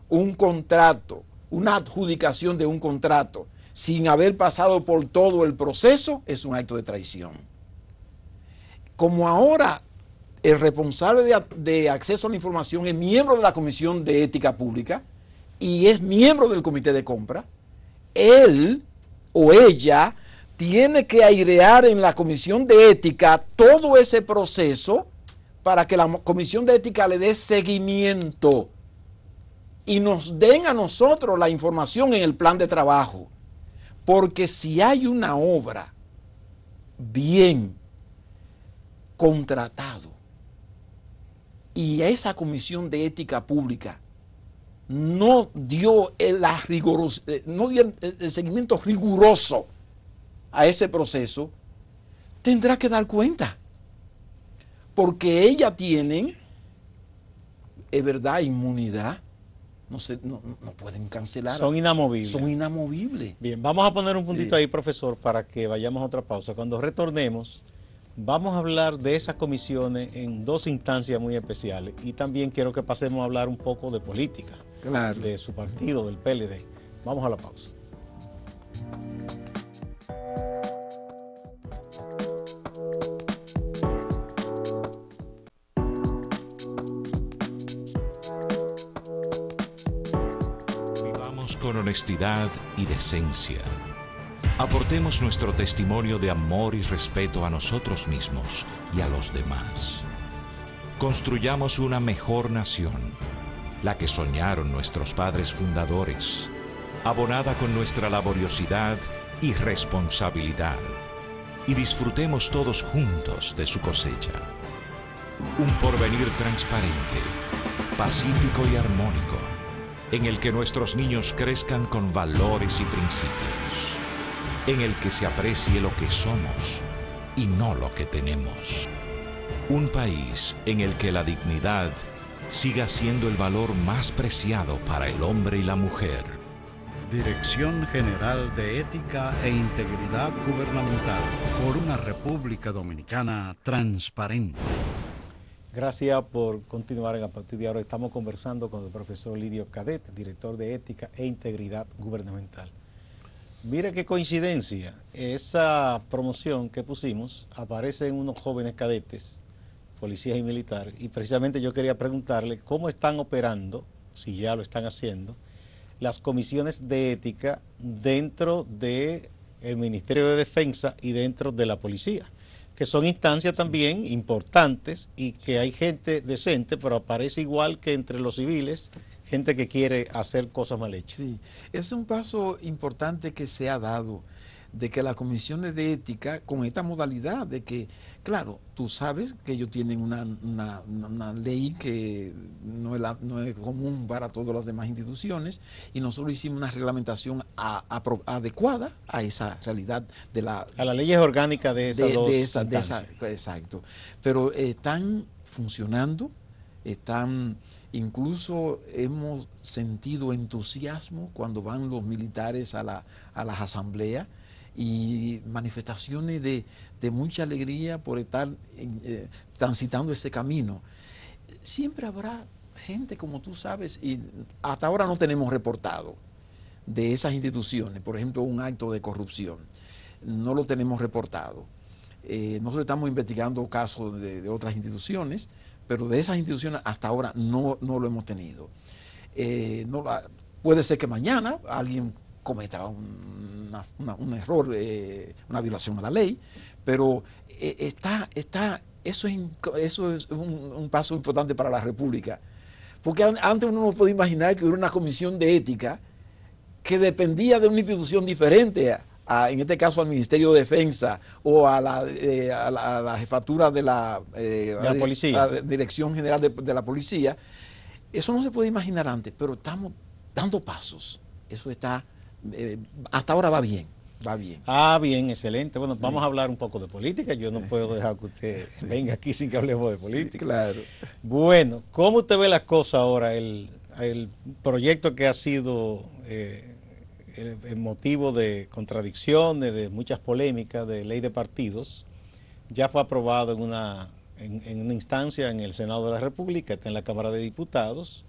un contrato, una adjudicación de un contrato, sin haber pasado por todo el proceso, es un acto de traición. Como ahora el responsable de acceso a la información es miembro de la Comisión de Ética Pública y es miembro del Comité de Compra, él o ella tiene que airear en la Comisión de Ética todo ese proceso para que la Comisión de Ética le dé seguimiento y nos den a nosotros la información en el plan de trabajo. Porque si hay una obra bien contratado y esa Comisión de Ética Pública no dio el seguimiento riguroso a ese proceso, tendrá que dar cuenta. Porque ellas tienen, es verdad, inmunidad. No pueden cancelar. Son inamovibles. Son inamovibles. Bien, vamos a poner un puntito ahí, profesor, para que vayamos a otra pausa. Cuando retornemos, vamos a hablar de esas comisiones en dos instancias muy especiales. Y también quiero que pasemos a hablar un poco de política. Claro. De su partido, del PLD. Vamos a la pausa. Con honestidad y decencia. Aportemos nuestro testimonio de amor y respeto a nosotros mismos y a los demás. Construyamos una mejor nación, la que soñaron nuestros padres fundadores, abonada con nuestra laboriosidad y responsabilidad, y disfrutemos todos juntos de su cosecha. Un porvenir transparente, pacífico y armónico, en el que nuestros niños crezcan con valores y principios, en el que se aprecie lo que somos y no lo que tenemos. Un país en el que la dignidad siga siendo el valor más preciado para el hombre y la mujer. Dirección General de Ética e Integridad Gubernamental por una República Dominicana transparente. Gracias por continuar. A partir de ahora estamos conversando con el profesor Lidio Cadet, director de Ética e Integridad Gubernamental. Mire qué coincidencia, esa promoción que pusimos aparece en unos jóvenes cadetes, policías y militares, y precisamente yo quería preguntarle cómo están operando, si ya lo están haciendo, las comisiones de ética dentro del Ministerio de Defensa y dentro de la policía, que son instancias también importantes y que hay gente decente, pero aparece igual que entre los civiles, gente que quiere hacer cosas mal hechas. Sí, es un paso importante que se ha dado, de que las comisiones de ética, con esta modalidad de que, claro, tú sabes que ellos tienen una ley que no es común para todas las demás instituciones, y nosotros hicimos una reglamentación adecuada a esa realidad de la... A las leyes orgánicas de esas dos instancias. Exacto. Pero están funcionando, incluso hemos sentido entusiasmo cuando van los militares a las asambleas, y manifestaciones de mucha alegría por estar transitando ese camino. Siempre habrá gente, como tú sabes, y hasta ahora no tenemos reportado de esas instituciones, por ejemplo, un acto de corrupción, no lo tenemos reportado. Nosotros estamos investigando casos de otras instituciones, pero de esas instituciones hasta ahora no lo hemos tenido. Puede ser que mañana alguien cometa un error, una violación a la ley, pero eso es un paso importante para la República, porque antes uno no podía imaginar que hubiera una comisión de ética que dependía de una institución diferente, en este caso al Ministerio de Defensa o a la jefatura de la policía, Dirección General de la Policía. Eso no se puede imaginar antes, pero estamos dando pasos. Eso está... hasta ahora va bien, va bien. Ah, bien, excelente. Bueno, vamos a hablar un poco de política. Yo no puedo dejar que usted venga aquí sin que hablemos de política. Claro. Bueno, ¿cómo usted ve las cosas ahora? El proyecto que ha sido el motivo de contradicciones, de muchas polémicas, de ley de partidos, ya fue aprobado en una instancia en el Senado de la República, está en la Cámara de Diputados.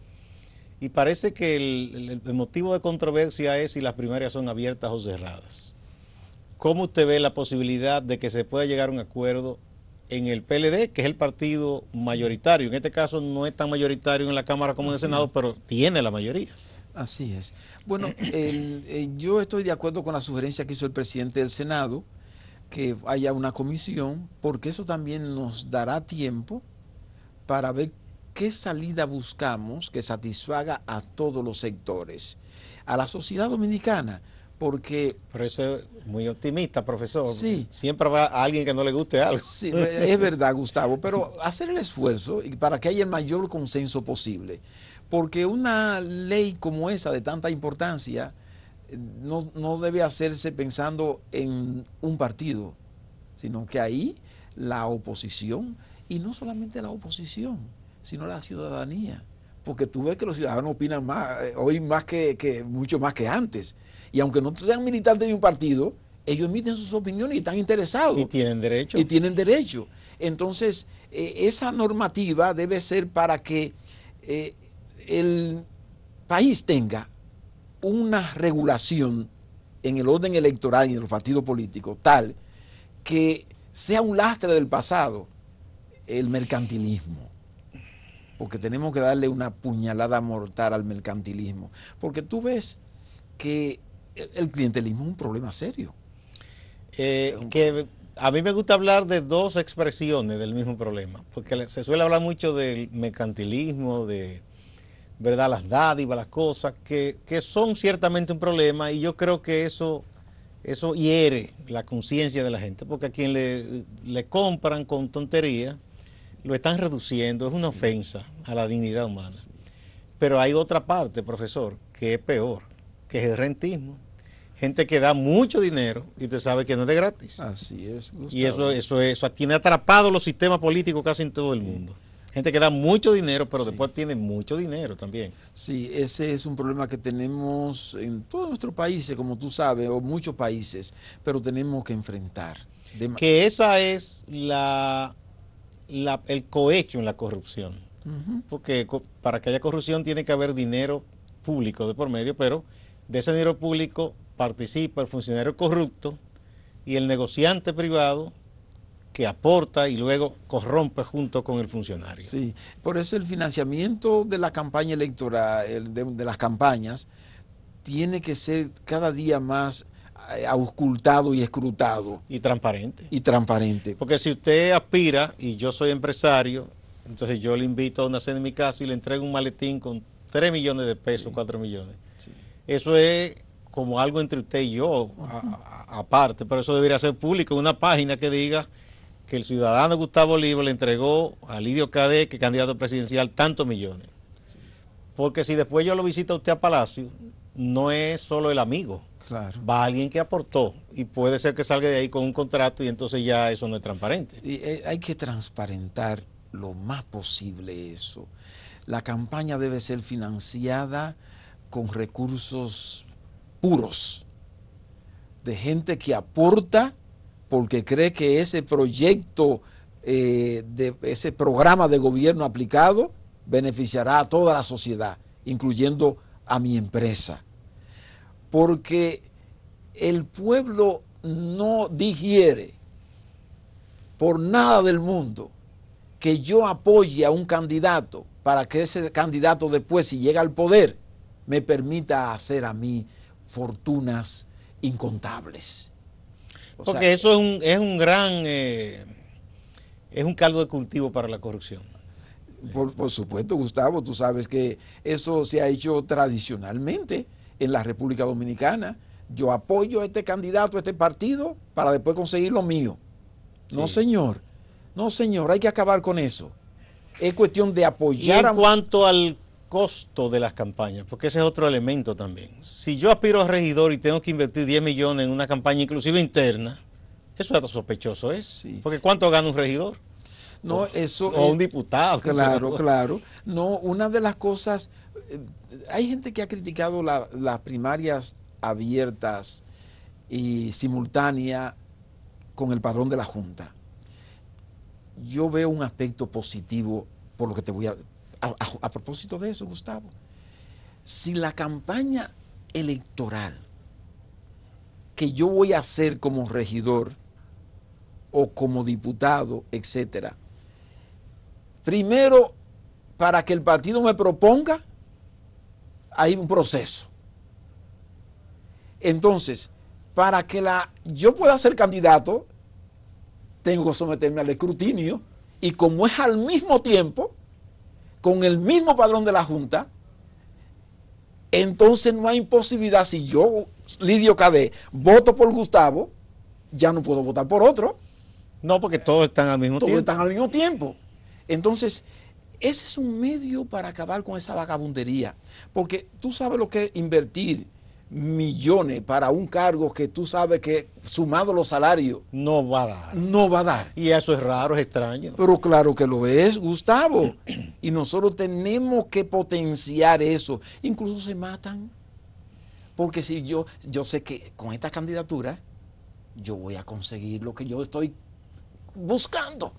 Y parece que el motivo de controversia es si las primarias son abiertas o cerradas. ¿Cómo usted ve la posibilidad de que se pueda llegar a un acuerdo en el PLD, que es el partido mayoritario? En este caso no es tan mayoritario en la Cámara como en el Senado, pero tiene la mayoría. Así es. Bueno, yo estoy de acuerdo con la sugerencia que hizo el presidente del Senado, que haya una comisión, porque eso también nos dará tiempo para ver qué salida buscamos que satisfaga a todos los sectores, a la sociedad dominicana, porque... Pero eso es muy optimista, profesor. Sí. Siempre habrá alguien que no le guste algo. Sí, es verdad, Gustavo, pero hacer el esfuerzo para que haya el mayor consenso posible, porque una ley como esa de tanta importancia no debe hacerse pensando en un partido, sino que ahí la oposición, y no solamente la oposición, sino la ciudadanía, porque tú ves que los ciudadanos opinan más, hoy mucho más que antes, y aunque no sean militantes de un partido, ellos emiten sus opiniones y están interesados. Y tienen derecho. Y tienen derecho. Entonces, esa normativa debe ser para que el país tenga una regulación en el orden electoral y en los partidos políticos tal que sea un lastre del pasado el mercantilismo, porque tenemos que darle una puñalada mortal al mercantilismo, porque tú ves que el clientelismo es un problema serio. Que a mí me gusta hablar de dos expresiones del mismo problema, porque se suele hablar mucho del mercantilismo, de verdad las dádivas, las cosas, que son ciertamente un problema, y yo creo que eso hiere la conciencia de la gente, porque a quien le compran con tontería, lo están reduciendo, es una ofensa a la dignidad humana. Pero hay otra parte, profesor, que es peor, que es el rentismo. Gente que da mucho dinero y usted sabe que no es de gratis. Así es, Gustavo. Y eso tiene atrapado los sistemas políticos casi en todo el mundo. Gente que da mucho dinero, pero después tiene mucho dinero también. Sí, ese es un problema que tenemos en todos nuestros países, como tú sabes, o muchos países, pero tenemos que enfrentar. Que esa es el cohecho en la corrupción. Porque para que haya corrupción tiene que haber dinero público de por medio, pero de ese dinero público participa el funcionario corrupto y el negociante privado que aporta y luego corrompe junto con el funcionario. Sí, por eso el financiamiento de la campaña electoral, de las campañas, tiene que ser cada día más auscultado y escrutado. Y transparente. Y transparente. Porque si usted aspira, y yo soy empresario, entonces yo le invito a una cena en mi casa y le entrego un maletín con 3 millones de pesos, 4 millones. Sí. Eso es como algo entre usted y yo, aparte, pero eso debería ser público, una página que diga que el ciudadano Gustavo Olivo le entregó a Lidio Cadet, que es candidato presidencial, tantos millones. Porque si después yo lo visito a usted a Palacio, no es solo el amigo. Claro. Va alguien que aportó y puede ser que salga de ahí con un contrato y entonces ya eso no es transparente. Y hay que transparentar lo más posible eso. La campaña debe ser financiada con recursos puros, de gente que aporta porque cree que ese proyecto, ese programa de gobierno aplicado beneficiará a toda la sociedad, incluyendo a mi empresa. Porque el pueblo no digiere por nada del mundo que yo apoye a un candidato para que ese candidato después, si llega al poder, me permita hacer a mí fortunas incontables. Porque eso es un gran, es un caldo de cultivo para la corrupción. Por supuesto, Gustavo, tú sabes que eso se ha hecho tradicionalmente en la República Dominicana. Yo apoyo a este candidato, a este partido, para después conseguir lo mío. Sí. No, señor. No, señor, hay que acabar con eso. Es cuestión de apoyar. Y en cuanto al costo de las campañas, porque ese es otro elemento también. Si yo aspiro a regidor y tengo que invertir 10 millones en una campaña inclusive interna, eso es sospechoso, ¿es? Sí. Porque ¿cuánto gana un regidor? No, eso o un diputado. Claro, claro. No, una de las cosas, hay gente que ha criticado las primarias abiertas y simultáneas con el padrón de la Junta. Yo veo un aspecto positivo por lo que te voy a propósito de eso, Gustavo. Si la campaña electoral que yo voy a hacer como regidor o como diputado, etcétera, primero, para que el partido me proponga, hay un proceso. Entonces, para que yo pueda ser candidato, tengo que someterme al escrutinio, y como es al mismo tiempo, con el mismo padrón de la Junta, entonces no hay posibilidad. Si yo, Lidio Cadet, voto por Gustavo, ya no puedo votar por otro. No, porque todos están al mismo tiempo. Todos están al mismo tiempo. Entonces, ese es un medio para acabar con esa vagabundería. Porque tú sabes lo que es invertir millones para un cargo que tú sabes que sumado los salarios no va a dar. No va a dar. Y eso es raro, es extraño. Pero claro que lo es, Gustavo. Y nosotros tenemos que potenciar eso. Incluso se matan. Porque si yo sé que con esta candidatura yo voy a conseguir lo que yo estoy buscando.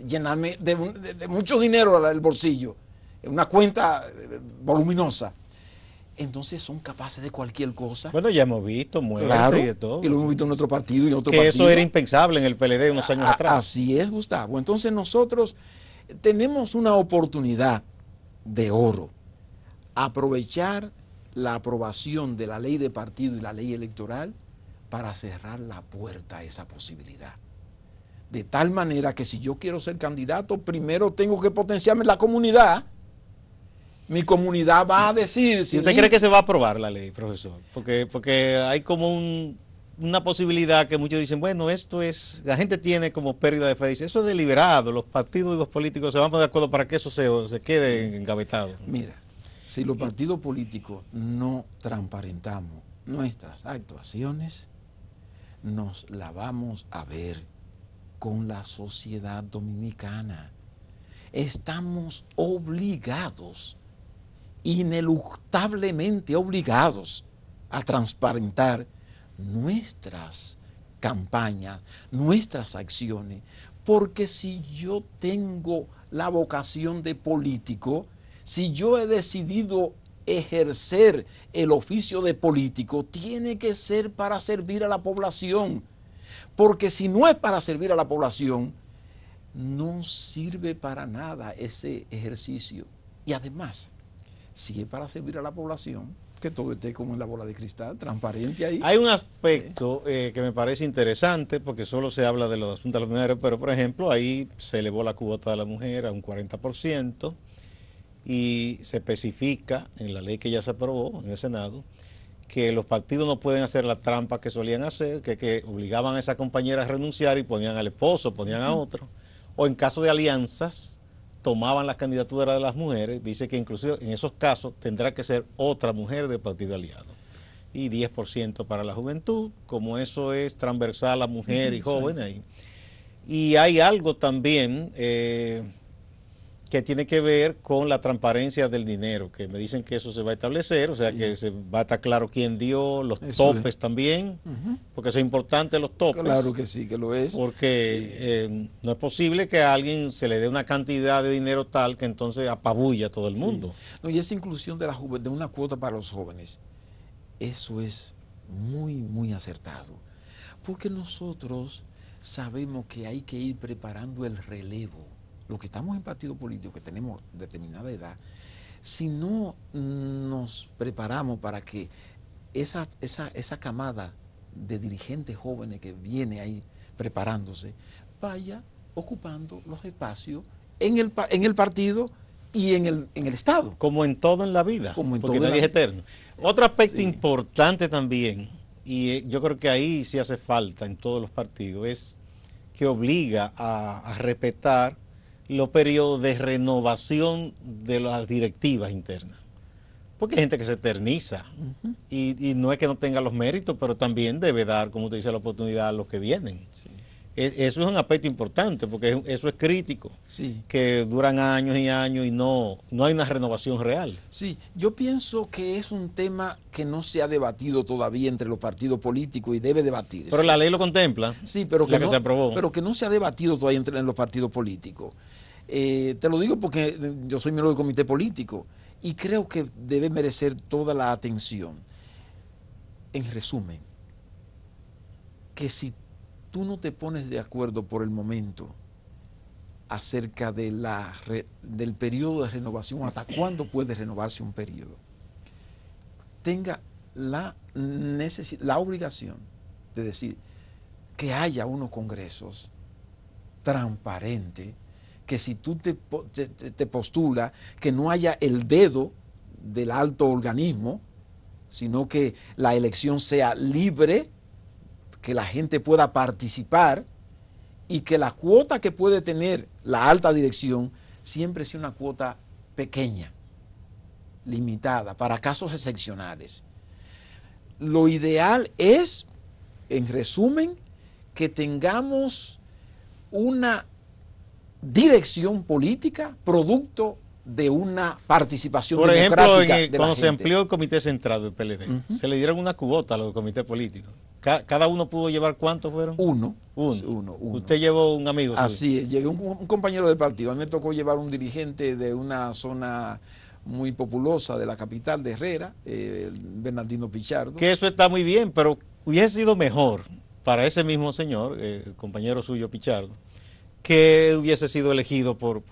Llenarme de mucho dinero al bolsillo. Una cuenta voluminosa. Entonces son capaces de cualquier cosa. Bueno, ya hemos visto muertes claro, y de todo. Y lo hemos visto en nuestro partido y en otro que partido. Eso era impensable en el PLD unos años atrás. Así es, Gustavo. Entonces nosotros tenemos una oportunidad de oro. Aprovechar la aprobación de la ley de partido y la ley electoral para cerrar la puerta a esa posibilidad. De tal manera que si yo quiero ser candidato, primero tengo que potenciarme en la comunidad. Mi comunidad va a decir... ¿Y usted cree que se va a aprobar la ley, profesor? Porque hay como una posibilidad que muchos dicen, bueno, esto es, la gente tiene como pérdida de fe, dice, eso es deliberado, los partidos y los políticos se van a poner de acuerdo para que eso se quede engavetado. Mira, si los partidos políticos no transparentamos nuestras actuaciones, nos la vamos a ver con la sociedad dominicana. Estamos obligados, ineluctablemente obligados, a transparentar nuestras campañas, nuestras acciones, porque si yo tengo la vocación de político, si yo he decidido ejercer el oficio de político, tiene que ser para servir a la población, porque si no es para servir a la población, no sirve para nada ese ejercicio. Y además, si es para servir a la población, que todo esté como en la bola de cristal, transparente ahí. Hay un aspecto que me parece interesante, porque solo se habla de los asuntos de las mujeres, pero por ejemplo ahí se elevó la cuota de la mujer a un 40% y se especifica en la ley que ya se aprobó en el Senado que los partidos no pueden hacer la trampa que solían hacer, que obligaban a esa compañera a renunciar y ponían al esposo, ponían a otro, o en caso de alianzas tomaban las candidaturas de las mujeres. Dice que inclusive en esos casos tendrá que ser otra mujer del partido aliado. Y 10% para la juventud, como eso es transversal a mujer y joven ahí. Y hay algo también que tiene que ver con la transparencia del dinero, que me dicen que eso se va a establecer, o sea que se va a estar claro quién dio, los topes también, porque eso es importante, los topes. Claro que sí, que lo es. Porque no es posible que a alguien se le dé una cantidad de dinero tal que entonces apabulla a todo el mundo. No, y esa inclusión de de una cuota para los jóvenes, eso es muy, muy acertado, porque nosotros sabemos que hay que ir preparando el relevo. Los que estamos en partido político, que tenemos determinada edad, si no nos preparamos para que esa camada de dirigentes jóvenes que viene ahí preparándose, vaya ocupando los espacios en el partido y en el Estado. Como en todo en la vida, porque nadie es eterno. Otro aspecto importante también, y yo creo que ahí sí hace falta en todos los partidos, es que obliga a respetar los periodos de renovación de las directivas internas. Porque hay gente que se eterniza y no es que no tenga los méritos, pero también debe dar, como usted dice, la oportunidad a los que vienen. Sí. Eso es un aspecto importante, porque eso es crítico, que duran años y años y no hay una renovación real. Sí, yo pienso que es un tema que no se ha debatido todavía entre los partidos políticos y debe debatirse. Pero la ley lo contempla, sí, pero que se aprobó. Pero que no se ha debatido todavía en los partidos políticos. Te lo digo porque yo soy miembro del comité político y creo que debe merecer toda la atención. En resumen, que si tú no te pones de acuerdo por el momento acerca de del periodo de renovación, hasta cuándo puede renovarse un periodo, tenga la obligación de decir que haya unos congresos transparentes, que si tú te postulas, que no haya el dedo del alto organismo, sino que la elección sea libre, que la gente pueda participar y que la cuota que puede tener la alta dirección siempre sea una cuota pequeña, limitada, para casos excepcionales. Lo ideal es, en resumen, que tengamos una dirección política producto de una participación democrática. Por ejemplo, cuando se amplió el comité central del PLD, se le dieron una cuota a los comités políticos. ¿Cada uno pudo llevar cuántos fueron? Uno. Usted llevó un amigo. Así es, llegué un compañero del partido. A mí me tocó llevar un dirigente de una zona muy populosa de la capital de Herrera, Bernardino Pichardo. Que eso está muy bien, pero hubiese sido mejor para ese mismo señor, el compañero suyo Pichardo, que hubiese sido elegido por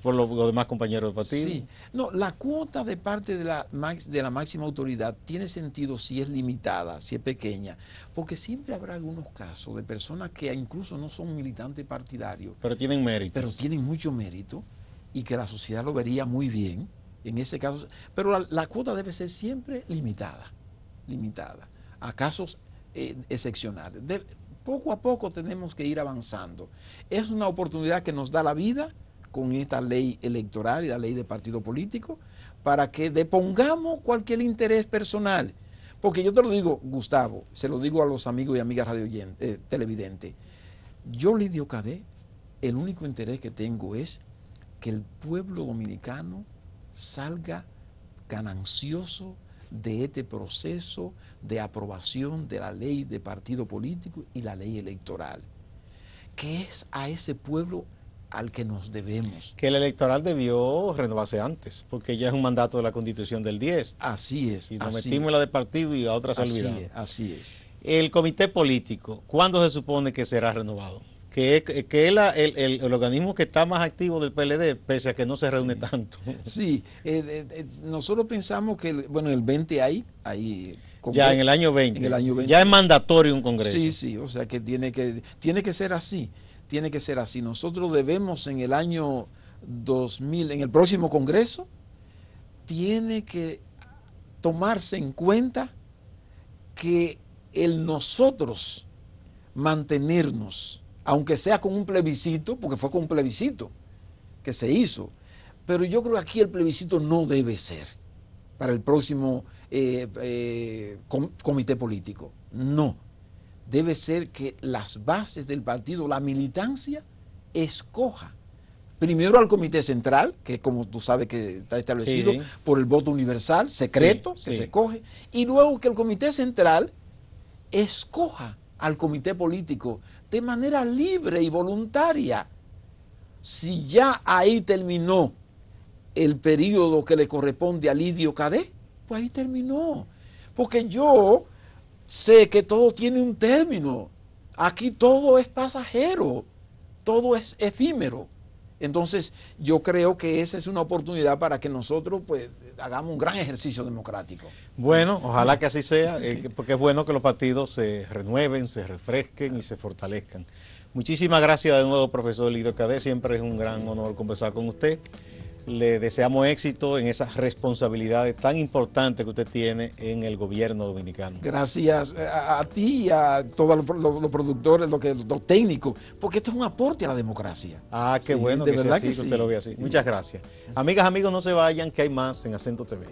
los demás compañeros del partido. Sí, no, la cuota de parte de la máxima autoridad tiene sentido si es limitada, si es pequeña, porque siempre habrá algunos casos de personas que incluso no son militantes partidarios. Pero tienen mérito. Pero tienen mucho mérito y que la sociedad lo vería muy bien en ese caso. Pero la cuota debe ser siempre limitada a casos excepcionales. Poco a poco tenemos que ir avanzando. Es una oportunidad que nos da la vida con esta ley electoral y la ley de partido político para que depongamos cualquier interés personal. Porque yo te lo digo, Gustavo, se lo digo a los amigos y amigas televidentes. Yo, Lidio Cadet, el único interés que tengo es que el pueblo dominicano salga ganancioso de este proceso de aprobación de la ley de partido político y la ley electoral, que es a ese pueblo al que nos debemos. Que el electoral debió renovarse antes, porque ya es un mandato de la Constitución del 10. Así es. Y nos metimos en la de partido y a otras se olvidaron. Así es. El comité político, ¿cuándo se supone que será renovado? Que es el organismo que está más activo del PLD, pese a que no se reúne tanto. Sí, nosotros pensamos que, bueno, el 20 hay ya en el año 20. En el año 20. Ya es mandatorio un congreso. Sí, o sea que tiene que ser así. Tiene que ser así. Nosotros debemos en el año 2000, en el próximo congreso, tiene que tomarse en cuenta que el nosotros mantenernos, aunque sea con un plebiscito, porque fue con un plebiscito que se hizo, pero yo creo que aquí el plebiscito no debe ser para el próximo comité político. No. Debe ser que las bases del partido, la militancia, escoja primero al comité central, que como tú sabes que está establecido por el voto universal, secreto, que se escoge, y luego que el comité central escoja al comité político de manera libre y voluntaria. Si ya ahí terminó el periodo que le corresponde a Lidio Cadet, pues ahí terminó. Porque yo sé que todo tiene un término. Aquí todo es pasajero, todo es efímero. Entonces yo creo que esa es una oportunidad para que nosotros pues hagamos un gran ejercicio democrático. Bueno, ojalá que así sea, porque es bueno que los partidos se renueven, se refresquen y se fortalezcan. Muchísimas gracias de nuevo, profesor Lidio Cadet. Siempre es un gran honor conversar con usted. Le deseamos éxito en esas responsabilidades tan importantes que usted tiene en el gobierno dominicano. Gracias a ti y a todos los productores, los técnicos, porque esto es un aporte a la democracia. Ah, qué bueno, de que verdad sea así, que usted lo ve así. Muchas gracias. Amigas, amigos, no se vayan, que hay más en Acento TV.